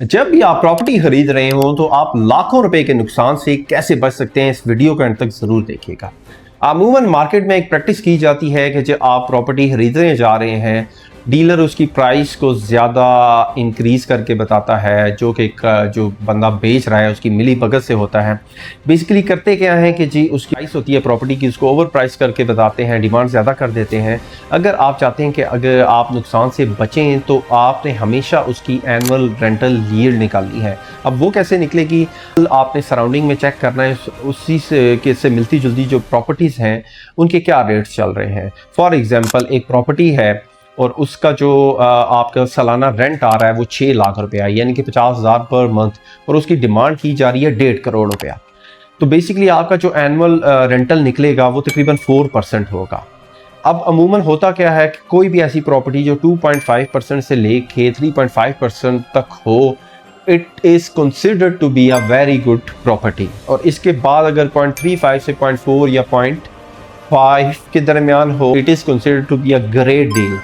जब भी आप प्रॉपर्टी खरीद रहे हो तो आप लाखों रुपए के नुकसान से कैसे बच सकते हैं, इस वीडियो को अंत तक जरूर देखिएगा। अमूमन मार्केट में एक प्रैक्टिस की जाती है कि जब आप प्रॉपर्टी खरीदने जा रहे हैं, डीलर उसकी प्राइस को ज़्यादा इंक्रीज़ करके बताता है, जो कि जो बंदा बेच रहा है उसकी मिली भगत से होता है। बेसिकली करते क्या है कि जी उसकी प्राइस होती है प्रॉपर्टी की, उसको ओवर प्राइस करके बताते हैं, डिमांड ज़्यादा कर देते हैं। अगर आप चाहते हैं कि अगर आप नुकसान से बचें तो आपने हमेशा उसकी एनुअल रेंटल यील्ड निकालनी है। अब वो कैसे निकलेगी, आपने सराउंडिंग में चेक करना है, उसी से मिलती जुलती जो प्रॉपर्टीज़ हैं उनके क्या रेट्स चल रहे हैं। फॉर एग्जांपल एक प्रॉपर्टी है और उसका जो आपका सालाना रेंट आ रहा है वो 6 लाख रुपया, यानी कि 50,000 पर मंथ, और उसकी डिमांड की जा रही है 1.5 करोड़ रुपया। तो बेसिकली आपका जो एनुअल रेंटल निकलेगा वो तकरीबन 4% होगा। अब अमूमन होता क्या है कि कोई भी ऐसी प्रॉपर्टी जो 2.5% से लेके 3.5% तक हो, it is considered to be a very good property. और इसके बाद अगर 0.35 से 0.4 या 0.5 के दरमियान हो, it is considered to be a great deal.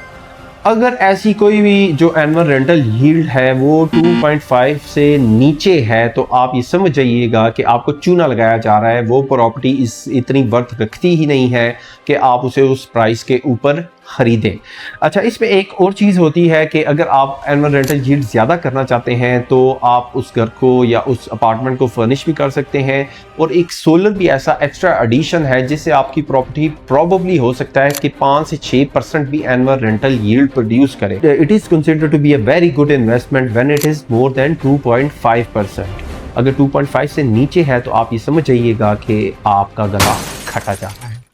अगर ऐसी कोई भी जो एनुअल रेंटल यील्ड है वो 2.5 से नीचे है तो आप ये समझ जाइएगा कि आपको चूना लगाया जा रहा है, वो प्रॉपर्टी इतनी वर्थ रखती ही नहीं है कि आप उसे उस प्राइस के ऊपर खरीदें। अच्छा, इसमें एक और चीज़ होती है कि अगर आप एनुअल रेंटल यील्ड ज़्यादा करना चाहते हैं तो आप उस घर को या उस अपार्टमेंट को फर्निश भी कर सकते हैं। और एक सोलर भी ऐसा एक्स्ट्रा एडिशन है जिससे आपकी प्रॉपर्टी प्रॉबली हो सकता है कि 5 से 6% भी एनुअल रेंटल यील्ड प्रोड्यूस करे। It is considered to be a very good investment when it is more than 2.5%। अगर 2.5 से नीचे है तो आप ये समझ जाइएगा कि आपका गला खटा जा रहा है।